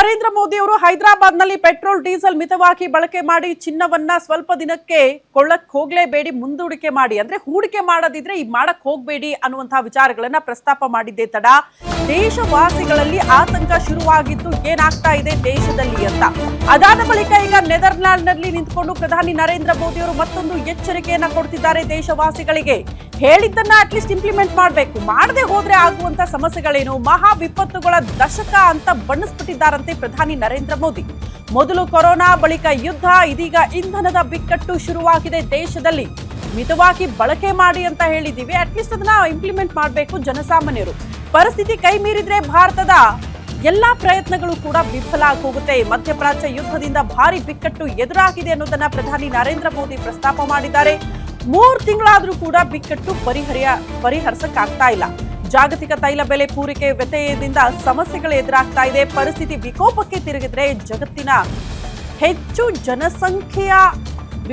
ನರೇಂದ್ರ ಮೋದಿ ಅವರು ಹೈದರಾಬಾದ್ನಲ್ಲಿ petrol diesel ಮಿತವಾಗಿ ಬಳಕೆ ಮಾಡಿ ಚಿನ್ನವನ್ನ ಸ್ವಲ್ಪ ದಿನಕ್ಕೆ ಕೊಳ್ಳಕ್ ಹೋಗ್ಲೇಬೇಡಿ, ಮುಂದೂಡಿಕೆ ಮಾಡಿ, ಅಂದ್ರೆ ಹೂಡಿಕೆ ಮಾಡೋದಿದ್ರೆ ಈಗ ಮಾಡಕ್ ಹೋಗ್ಬೇಡಿ ಅನ್ನುವಂತಹ ವಿಚಾರಗಳನ್ನ ಪ್ರಸ್ತಾಪ ಮಾಡಿದ್ದೇ ತಡ ದೇಶವಾಸಿಗಳಲ್ಲಿ ಆತಂಕ ಶುರುವಾಗಿದ್ದು ಏನಾಗ್ತಾ ಇದೆ ದೇಶದಲ್ಲಿ ಅಂತ. ಅದಾದ ಬಳಿಕ ಈಗ ನೆದರ್ಲ್ಯಾಂಡ್ ನಲ್ಲಿ ನಿಂತುಕೊಂಡು ಪ್ರಧಾನಿ ನರೇಂದ್ರ ಮೋದಿ ಅವರು ಮತ್ತೊಂದು ಎಚ್ಚರಿಕೆಯನ್ನ ಕೊಡ್ತಿದ್ದಾರೆ ದೇಶವಾಸಿಗಳಿಗೆ. ಹೇಳಿದ್ದನ್ನ ಅಟ್ಲೀಸ್ಟ್ ಇಂಪ್ಲಿಮೆಂಟ್ ಮಾಡಬೇಕು, ಮಾಡದೆ ಹೋದ್ರೆ ಆಗುವಂತ ಸಮಸ್ಯೆಗಳೇನು, ಮಹಾ ವಿಪತ್ತುಗಳ ದಶಕ ಅಂತ ಬಣ್ಣಿಸ್ಬಿಟ್ಟಿದ್ದಾರಂತೆ ಪ್ರಧಾನಿ ನರೇಂದ್ರ ಮೋದಿ. ಮೊದಲು ಕೊರೋನಾ, ಬಳಿಕ ಯುದ್ಧ, ಇದೀಗ ಇಂಧನದ ಬಿಕ್ಕಟ್ಟು ಶುರುವಾಗಿದೆ ದೇಶದಲ್ಲಿ. ಮಿತವಾಗಿ ಬಳಕೆ ಮಾಡಿ ಅಂತ ಹೇಳಿದೀವಿ, ಅಟ್ಲೀಸ್ಟ್ ಅದನ್ನ ಇಂಪ್ಲಿಮೆಂಟ್ ಮಾಡಬೇಕು ಜನಸಾಮಾನ್ಯರು. ಪರಿಸ್ಥಿತಿ ಕೈ ಮೀರಿದ್ರೆ ಭಾರತದ ಎಲ್ಲಾ ಪ್ರಯತ್ನಗಳು ಕೂಡ ವಿಫಲ ಆಗಿ ಹೋಗುತ್ತೆ. ಮಧ್ಯಪ್ರಾಚ್ಯ ಯುದ್ಧದಿಂದ ಭಾರಿ ಬಿಕ್ಕಟ್ಟು ಎದುರಾಗಿದೆ ಅನ್ನೋದನ್ನ ಪ್ರಧಾನಿ ನರೇಂದ್ರ ಮೋದಿ ಪ್ರಸ್ತಾಪ ಮಾಡಿದ್ದಾರೆ. 3 ತಿಂಗಳಾದ್ರೂ ಕೂಡ ಬಿಕ್ಕಟ್ಟು ಪರಿಹರಿಸಕ್ಕಾಗ್ತಾ ಇಲ್ಲ. ಜಾಗತಿಕ ತೈಲ ಬೆಲೆ ಪೂರೈಕೆ ವ್ಯತ್ಯಯದಿಂದ ಸಮಸ್ಯೆಗಳು ಎದುರಾಗ್ತಾ ಇದೆ. ಪರಿಸ್ಥಿತಿ ವಿಕೋಪಕ್ಕೆ ತಿರುಗಿದ್ರೆ ಜಗತ್ತಿನ ಹೆಚ್ಚು ಜನಸಂಖ್ಯೆಯ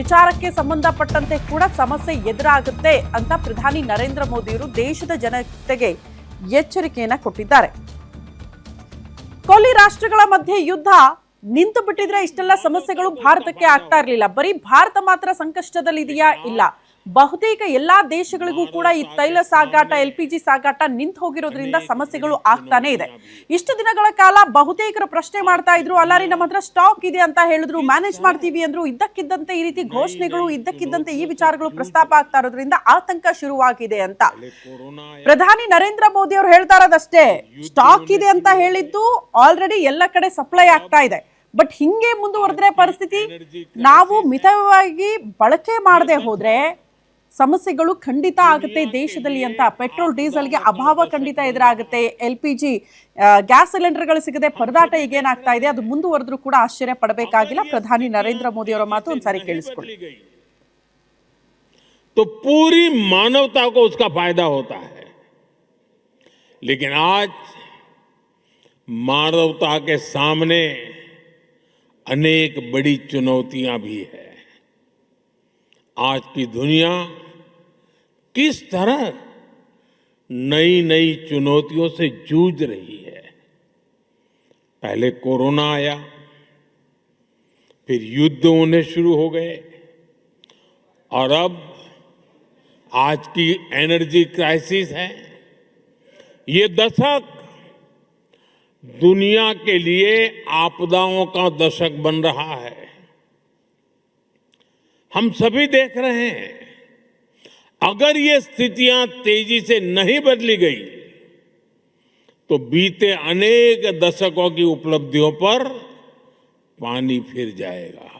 ವಿಚಾರಕ್ಕೆ ಸಂಬಂಧಪಟ್ಟಂತೆ ಕೂಡ ಸಮಸ್ಯೆ ಎದುರಾಗುತ್ತೆ ಅಂತ ಪ್ರಧಾನಿ ನರೇಂದ್ರ ಮೋದಿಯವರು ದೇಶದ ಜನತೆಗೆ ಎಚ್ಚರಿಕೆಯನ್ನ ಕೊಟ್ಟಿದ್ದಾರೆ. ಕೊಲ್ಲಿ ರಾಷ್ಟ್ರಗಳ ಮಧ್ಯೆ ಯುದ್ಧ ನಿಂತು ಬಿಟ್ಟಿದ್ರೆ ಇಷ್ಟೆಲ್ಲ ಸಮಸ್ಯೆಗಳು ಭಾರತಕ್ಕೆ ಆಗ್ತಾ ಇರಲಿಲ್ಲ. ಬರೀ ಭಾರತ ಮಾತ್ರ ಸಂಕಷ್ಟದಲ್ಲಿದೆಯಾ? ಇಲ್ಲ, ಬಹುತೇಕ ಎಲ್ಲಾ ದೇಶಗಳಿಗೂ ಕೂಡ ಈ ತೈಲ ಸಾಗಾಟ, LPG ಸಾಗಾಟ ನಿಂತು ಹೋಗಿರೋದ್ರಿಂದ ಸಮಸ್ಯೆಗಳು ಆಗ್ತಾನೆ ಇದೆ. ಇಷ್ಟು ದಿನಗಳ ಕಾಲ ಬಹುತೇಕರು ಪ್ರಶ್ನೆ ಮಾಡ್ತಾ ಇದ್ರು, ಅಲ್ಲಾರಿ ನಮ್ಮ ಹತ್ರ ಸ್ಟಾಕ್ ಇದೆ ಅಂತ ಹೇಳಿದ್ರು, ಮ್ಯಾನೇಜ್ ಮಾಡ್ತೀವಿ ಅಂದ್ರು. ಇದ್ದಕ್ಕಿದ್ದಂತೆ ಈ ರೀತಿ ಘೋಷಣೆಗಳು, ಇದ್ದಕ್ಕಿದ್ದಂತೆ ಈ ವಿಚಾರಗಳು ಪ್ರಸ್ತಾಪ ಆಗ್ತಾ ಇರೋದ್ರಿಂದ ಆತಂಕ ಶುರುವಾಗಿದೆ ಅಂತ ಪ್ರಧಾನಿ ನರೇಂದ್ರ ಮೋದಿ ಅವರು ಹೇಳ್ತಾ ಇರೋದಷ್ಟೇ. ಸ್ಟಾಕ್ ಇದೆ ಅಂತ ಹೇಳಿದ್ದು ಆಲ್ರೆಡಿ ಎಲ್ಲ ಕಡೆ ಸಪ್ಲೈ ಆಗ್ತಾ ಇದೆ. ಬಟ್ ಹಿಂಗೆ ಮುಂದುವರೆದ್ರೆ ಪರಿಸ್ಥಿತಿ, ನಾವು ಮಿತವಾಗಿ ಬಳಕೆ ಮಾಡದೆ ಹೋದ್ರೆ ಸಮಸ್ಯೆಗಳು ಖಂಡಿತ ಆಗುತ್ತೆ ದೇಶದಲ್ಲಿ ಅಂತ. ಪೆಟ್ರೋಲ್ ಡೀಸೆಲ್ಗೆ ಅಭಾವ ಖಂಡಿತ ಎದುರಾಗುತ್ತೆ. LPG ಗ್ಯಾಸ್ ಸಿಲಿಂಡರ್ಗಳು ಸಿಗದೆ ಪರದಾಟ ಈಗೇನಾಗ್ತಾ ಇದೆ, ಅದು ಮುಂದುವರೆದ್ರೂ ಕೂಡ ಆಶ್ಚರ್ಯ ಪಡಬೇಕಾಗಿಲ್ಲ. ಪ್ರಧಾನಿ ನರೇಂದ್ರ ಮೋದಿ ಅವರ ಮಾತು ಒಂದ್ಸಾರಿ ಕೇಳಿಸ್ಕೊಳ್ಳಿ. तो पूरी मानवता को उसका फायदा होता है, लेकिन आज मानवता के सामने अनेक बड़ी चुनौतियां भी है. आज की दुनिया किस तरह नई नई चुनौतियों से जूझ रही है. पहले कोरोना आया, फिर युद्ध होने शुरू हो गए, और अब आज की एनर्जी क्राइसिस है. ये दशक दुनिया के लिए आपदाओं का दशक बन रहा है. हम सभी देख रहे हैं, अगर ये स्थितियां तेजी से नहीं बदली गई तो बीते अनेक दशकों की उपलब्धियों पर पानी फिर जाएगा.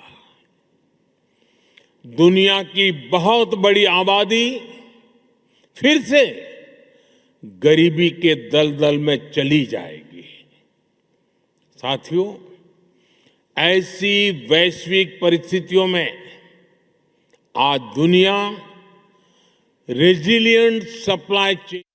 दुनिया की बहुत बड़ी आबादी फिर से गरीबी के दलदल में चली जाएगी. साथियों, ऐसी वैश्विक परिस्थितियों में आज दुनिया रेजिलिएंट सप्लाई चेन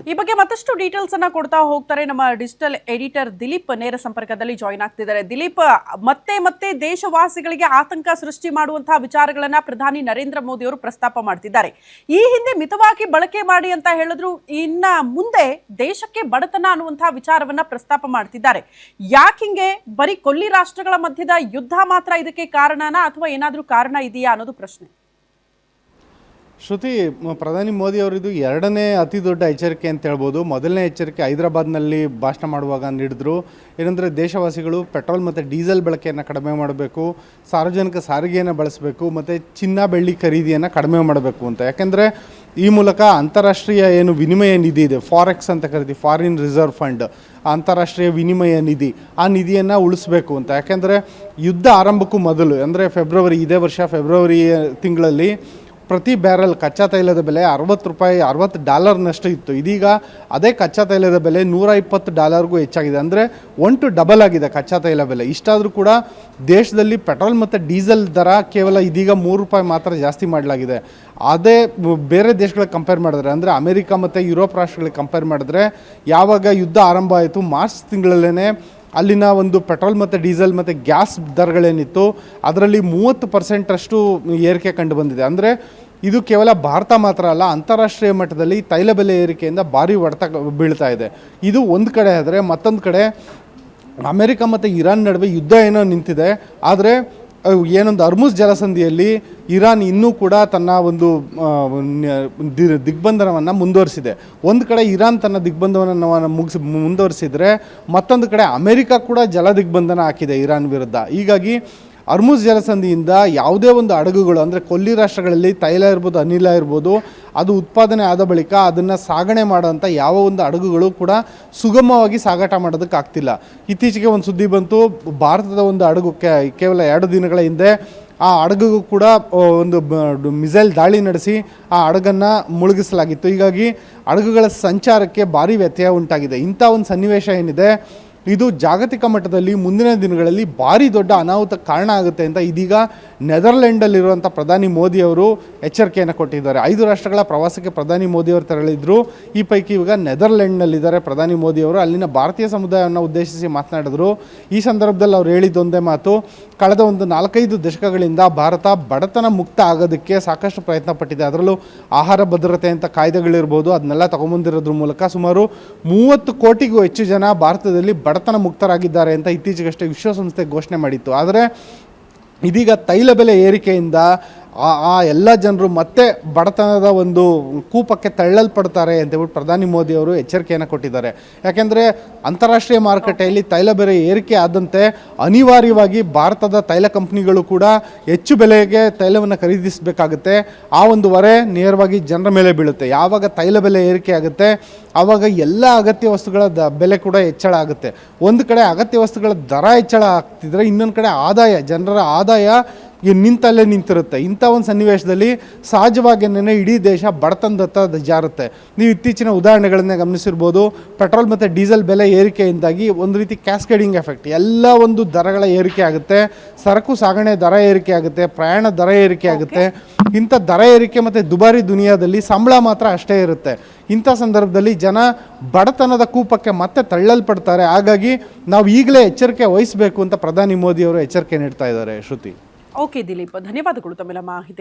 ಈ ಬಗ್ಗೆ ಮತ್ತಷ್ಟು ಡೀಟೇಲ್ಸ್ ಅನ್ನ ಕೊಡ್ತಾ ಹೋಗ್ತಾರೆ ನಮ್ಮ ಡಿಜಿಟಲ್ ಎಡಿಟರ್ ದಿಲೀಪ್ ನೇರ ಸಂಪರ್ಕದಲ್ಲಿ ಜಾಯಿನ್ ಆಗ್ತಿದ್ದಾರೆ. ದಿಲೀಪ್, ಮತ್ತೆ ದೇಶವಾಸಿಗಳಿಗೆ ಆತಂಕ ಸೃಷ್ಟಿ ಮಾಡುವಂತಹ ವಿಚಾರಗಳನ್ನ ಪ್ರಧಾನಿ ನರೇಂದ್ರ ಮೋದಿ ಅವರು ಪ್ರಸ್ತಾಪ ಮಾಡ್ತಿದ್ದಾರೆ. ಈ ಹಿಂದೆ ಮಿತವಾಗಿ ಬಳಕೆ ಮಾಡಿ ಅಂತ ಹೇಳಿದ್ರು, ಇನ್ನ ಮುಂದೆ ದೇಶಕ್ಕೆ ಬಡತನ ಅನ್ನುವಂತಹ ವಿಚಾರವನ್ನ ಪ್ರಸ್ತಾಪ ಮಾಡ್ತಿದ್ದಾರೆ. ಯಾಕಿಂಗೆ? ಬರೀ ಕೊಲ್ಲಿ ರಾಷ್ಟ್ರಗಳ ಮಧ್ಯದ ಯುದ್ಧ ಮಾತ್ರ ಇದಕ್ಕೆ ಕಾರಣನಾ, ಅಥವಾ ಏನಾದ್ರೂ ಕಾರಣ ಇದೆಯಾ ಅನ್ನೋದು ಪ್ರಶ್ನೆ. ಶ್ರುತಿ, ಪ್ರಧಾನಿ ಮೋದಿ ಅವರಿದು ಎರಡನೇ ಅತಿ ದೊಡ್ಡ ಎಚ್ಚರಿಕೆ ಅಂತ ಹೇಳ್ಬೋದು. ಮೊದಲನೇ ಎಚ್ಚರಿಕೆ ಹೈದರಾಬಾದ್ನಲ್ಲಿ ಭಾಷಣ ಮಾಡುವಾಗ ನೀಡಿದ್ರು. ಏನಂದರೆ ದೇಶವಾಸಿಗಳು ಪೆಟ್ರೋಲ್ ಮತ್ತು ಡೀಸೆಲ್ ಬಳಕೆಯನ್ನು ಕಡಿಮೆ ಮಾಡಬೇಕು, ಸಾರ್ವಜನಿಕ ಸಾರಿಗೆಯನ್ನು ಬಳಸಬೇಕು, ಮತ್ತು ಚಿನ್ನ ಬೆಳ್ಳಿ ಖರೀದಿಯನ್ನು ಕಡಿಮೆ ಮಾಡಬೇಕು ಅಂತ. ಯಾಕೆಂದರೆ ಈ ಮೂಲಕ ಅಂತಾರಾಷ್ಟ್ರೀಯ ಏನು ವಿನಿಮಯ ನಿಧಿ ಇದೆ, ಫಾರೆಕ್ಸ್ ಅಂತ ಕರಿತೀವಿ, ಫಾರಿನ್ ರಿಸರ್ವ್ ಫಂಡ್, ಅಂತಾರಾಷ್ಟ್ರೀಯ ವಿನಿಮಯ ನಿಧಿ, ಆ ನಿಧಿಯನ್ನು ಉಳಿಸ್ಬೇಕು ಅಂತ. ಯಾಕೆಂದರೆ ಯುದ್ಧ ಆರಂಭಕ್ಕೂ ಮೊದಲು, ಅಂದರೆ ಇದೇ ವರ್ಷ ಫೆಬ್ರವರಿ ತಿಂಗಳಲ್ಲಿ ಪ್ರತಿ ಬ್ಯಾರಲ್ ಕಚ್ಚಾ ತೈಲದ ಬೆಲೆ $60 ಇತ್ತು. ಇದೀಗ ಅದೇ ಕಚ್ಚಾ ತೈಲದ ಬೆಲೆ $120 ಹೆಚ್ಚಾಗಿದೆ. ಅಂದರೆ 1 to ಡಬಲ್ ಆಗಿದೆ ಕಚ್ಚಾ ತೈಲ ಬೆಲೆ. ಇಷ್ಟಾದರೂ ಕೂಡ ದೇಶದಲ್ಲಿ ಪೆಟ್ರೋಲ್ ಮತ್ತು ಡೀಸೆಲ್ ದರ ಕೇವಲ ಇದೀಗ $3 ಮಾತ್ರ ಜಾಸ್ತಿ ಮಾಡಲಾಗಿದೆ. ಅದೇ ಬೇರೆ ದೇಶಗಳಿಗೆ ಕಂಪೇರ್ ಮಾಡಿದ್ರೆ, ಅಂದರೆ ಅಮೆರಿಕ ಮತ್ತು ಯುರೋಪ್ ರಾಷ್ಟ್ರಗಳಿಗೆ ಕಂಪೇರ್ ಮಾಡಿದ್ರೆ, ಯಾವಾಗ ಯುದ್ಧ ಆರಂಭ ಆಯಿತು ಮಾರ್ಚ್ ತಿಂಗಳಲ್ಲೇ ಅಲ್ಲಿನ ಒಂದು ಪೆಟ್ರೋಲ್ ಮತ್ತು ಡೀಸೆಲ್ ಮತ್ತು ಗ್ಯಾಸ್ ದರಗಳೇನಿತ್ತು ಅದರಲ್ಲಿ 30% ಏರಿಕೆ ಕಂಡು ಬಂದಿದೆ. ಅಂದರೆ ಇದು ಕೇವಲ ಭಾರತ ಮಾತ್ರ ಅಲ್ಲ, ಅಂತಾರಾಷ್ಟ್ರೀಯ ಮಟ್ಟದಲ್ಲಿ ತೈಲ ಬೆಲೆ ಏರಿಕೆಯಿಂದ ಭಾರಿ ಹೊಡೆತ ಬೀಳ್ತಾ ಇದೆ. ಇದು ಒಂದು ಕಡೆ ಆದರೆ, ಮತ್ತೊಂದು ಕಡೆ ಅಮೆರಿಕ ಮತ್ತು ಇರಾನ್ ನಡುವೆ ಯುದ್ಧ ಏನೋ ನಿಂತಿದೆ, ಆದರೆ ಏನೊಂದು ಅರ್ಮುಜ್ ಜಲಸಂಧಿಯಲ್ಲಿ ಇರಾನ್ ಇನ್ನೂ ಕೂಡ ತನ್ನ ಒಂದು ದಿಗ್ಬಂಧನವನ್ನು ಮುಂದುವರಿಸಿದೆ. ಒಂದು ಕಡೆ ಇರಾನ್ ತನ್ನ ದಿಗ್ಬಂಧನವನ್ನು ಮುಂದುವರಿಸಿದರೆ, ಮತ್ತೊಂದು ಕಡೆ ಅಮೆರಿಕ ಕೂಡ ಜಲ ದಿಗ್ಬಂಧನ ಹಾಕಿದೆ ಇರಾನ್ ವಿರುದ್ಧ. ಹೀಗಾಗಿ ಅರ್ಮುಜ್ ಜಲಸಂಧಿಯಿಂದ ಯಾವುದೇ ಒಂದು ಹಡಗುಗಳು, ಅಂದರೆ ಕೊಲ್ಲಿ ರಾಷ್ಟ್ರಗಳಲ್ಲಿ ತೈಲ ಇರ್ಬೋದು, ಅನಿಲ ಇರ್ಬೋದು, ಅದು ಉತ್ಪಾದನೆ ಆದ ಬಳಿಕ ಅದನ್ನು ಸಾಗಣೆ ಮಾಡೋಂಥ ಯಾವ ಒಂದು ಹಡಗುಗಳು ಕೂಡ ಸುಗಮವಾಗಿ ಸಾಗಾಟ ಮಾಡೋದಕ್ಕಾಗ್ತಿಲ್ಲ. ಇತ್ತೀಚೆಗೆ ಒಂದು ಸುದ್ದಿ ಬಂತು, ಭಾರತದ ಒಂದು ಹಡಗು ಕೇವಲ 2 ದಿನಗಳ ಹಿಂದೆ ಆ ಹಡಗಿಗೂ ಕೂಡ ಒಂದು ಮಿಸೈಲ್ ದಾಳಿ ನಡೆಸಿ ಆ ಹಡಗನ್ನು ಮುಳುಗಿಸಲಾಗಿತ್ತು. ಹೀಗಾಗಿ ಹಡಗುಗಳ ಸಂಚಾರಕ್ಕೆ ಭಾರಿ ವ್ಯತ್ಯಯ ಉಂಟಾಗಿದೆ. ಇಂಥ ಒಂದು ಸನ್ನಿವೇಶ ಏನಿದೆ, ಇದು ಜಾಗತಿಕ ಮಟ್ಟದಲ್ಲಿ ಮುಂದಿನ ದಿನಗಳಲ್ಲಿ ಭಾರಿ ದೊಡ್ಡ ಅನಾಹುತಕ್ಕೆ ಕಾರಣ ಆಗುತ್ತೆ ಅಂತ ಇದೀಗ ನೆದರ್ಲೆಂಡಲ್ಲಿರುವಂಥ ಪ್ರಧಾನಿ ಮೋದಿಯವರು ಎಚ್ಚರಿಕೆಯನ್ನು ಕೊಟ್ಟಿದ್ದಾರೆ. 5 ರಾಷ್ಟ್ರಗಳ ಪ್ರವಾಸಕ್ಕೆ ಪ್ರಧಾನಿ ಮೋದಿಯವರು ತೆರಳಿದ್ರು. ಈ ಪೈಕಿ ಇವಾಗ ನೆದರ್ಲೆಂಡ್ನಲ್ಲಿದ್ದಾರೆ ಪ್ರಧಾನಿ ಮೋದಿಯವರು. ಅಲ್ಲಿನ ಭಾರತೀಯ ಸಮುದಾಯವನ್ನು ಉದ್ದೇಶಿಸಿ ಮಾತನಾಡಿದ್ರು. ಈ ಸಂದರ್ಭದಲ್ಲಿ ಅವ್ರು ಹೇಳಿದ್ದೊಂದೇ ಮಾತು, ಕಳೆದ ಒಂದು 4-5 ದಶಕಗಳಿಂದ ಭಾರತ ಬಡತನ ಮುಕ್ತ ಆಗೋದಕ್ಕೆ ಸಾಕಷ್ಟು ಪ್ರಯತ್ನ ಪಟ್ಟಿದೆ. ಅದರಲ್ಲೂ ಆಹಾರ ಭದ್ರತೆ ಅಂತ ಕಾಯ್ದೆಗಳಿರ್ಬೋದು, ಅದನ್ನೆಲ್ಲ ತಗೊಂಬಂದಿರೋದ್ರ ಮೂಲಕ ಸುಮಾರು 30 ಕೋಟಿಗೂ ಹೆಚ್ಚು ಜನ ಭಾರತದಲ್ಲಿ ಬಡತನ ಮುಕ್ತರಾಗಿದ್ದಾರೆ ಅಂತ ಇತ್ತೀಚೆಗಷ್ಟೇ ವಿಶ್ವಸಂಸ್ಥೆ ಘೋಷಣೆ ಮಾಡಿತ್ತು. ಆದರೆ ಇದೀಗ ತೈಲ ಬೆಲೆ ಏರಿಕೆಯಿಂದ ಆ ಎಲ್ಲ ಜನರು ಮತ್ತೆ ಬಡತನದ ಒಂದು ಕೂಪಕ್ಕೆ ತಳ್ಳಲ್ಪಡ್ತಾರೆ ಅಂತೇಳ್ಬಿಟ್ಟು ಪ್ರಧಾನಿ ಮೋದಿಯವರು ಎಚ್ಚರಿಕೆಯನ್ನು ಕೊಟ್ಟಿದ್ದಾರೆ. ಯಾಕೆಂದರೆ ಅಂತಾರಾಷ್ಟ್ರೀಯ ಮಾರುಕಟ್ಟೆಯಲ್ಲಿ ತೈಲ ಬೆಲೆ ಏರಿಕೆ ಆದಂತೆ ಅನಿವಾರ್ಯವಾಗಿ ಭಾರತದ ತೈಲ ಕಂಪ್ನಿಗಳು ಕೂಡ ಹೆಚ್ಚು ಬೆಲೆಗೆ ತೈಲವನ್ನು ಖರೀದಿಸಬೇಕಾಗುತ್ತೆ. ಆ ಒಂದು ಹೊರೆ ನೇರವಾಗಿ ಜನರ ಮೇಲೆ ಬೀಳುತ್ತೆ. ಯಾವಾಗ ತೈಲ ಬೆಲೆ ಏರಿಕೆ ಆಗುತ್ತೆ ಆವಾಗ ಎಲ್ಲ ಅಗತ್ಯ ವಸ್ತುಗಳ ಬೆಲೆ ಕೂಡ ಹೆಚ್ಚಳ ಆಗುತ್ತೆ. ಒಂದು ಕಡೆ ಅಗತ್ಯ ವಸ್ತುಗಳ ದರ ಹೆಚ್ಚಳ ಆಗ್ತಿದ್ರೆ, ಇನ್ನೊಂದು ಕಡೆ ಜನರ ಆದಾಯ ನಿಂತಲ್ಲೇ ನಿಂತಿರುತ್ತೆ. ಇಂಥ ಒಂದು ಸನ್ನಿವೇಶದಲ್ಲಿ ಸಹಜವಾಗಿಯೇ ಇಡೀ ದೇಶ ಬಡತನದತ್ತ ಜಾರುತ್ತೆ. ನೀವು ಇತ್ತೀಚಿನ ಉದಾಹರಣೆಗಳನ್ನೇ ಗಮನಿಸಿರ್ಬೋದು. ಪೆಟ್ರೋಲ್ ಮತ್ತು ಡೀಸೆಲ್ ಬೆಲೆ ಏರಿಕೆಯಿಂದಾಗಿ ಒಂದು ರೀತಿ ಕ್ಯಾಸ್ಕೇಡಿಂಗ್ ಎಫೆಕ್ಟ್, ಎಲ್ಲ ಒಂದು ದರಗಳ ಏರಿಕೆ ಆಗುತ್ತೆ. ಸರಕು ಸಾಗಣೆ ದರ ಏರಿಕೆ ಆಗುತ್ತೆ, ಪ್ರಯಾಣ ದರ ಏರಿಕೆ ಆಗುತ್ತೆ. ಇಂಥ ದರ ಏರಿಕೆ ಮತ್ತು ದುಬಾರಿ ದುನಿಯಾದಲ್ಲಿ ಸಂಬಳ ಮಾತ್ರ ಅಷ್ಟೇ ಇರುತ್ತೆ. ಇಂಥ ಸಂದರ್ಭದಲ್ಲಿ ಜನ ಬಡತನದ ಕೂಪಕ್ಕೆ ಮತ್ತೆ ತಳ್ಳಲ್ಪಡ್ತಾರೆ. ಹಾಗಾಗಿ ನಾವು ಈಗಲೇ ಎಚ್ಚರಿಕೆ ವಹಿಸಬೇಕು ಅಂತ ಪ್ರಧಾನಿ ಮೋದಿಯವರು ಎಚ್ಚರಿಕೆ ನೀಡ್ತಾ ಇದ್ದಾರೆ. ಶ್ರುತಿ. ಓಕೆ ದಿಲೀಪ್, ಧನ್ಯವಾದಗಳು ತಮ್ಮೆಲ್ಲ ಮಾಹಿತಿಗೆ.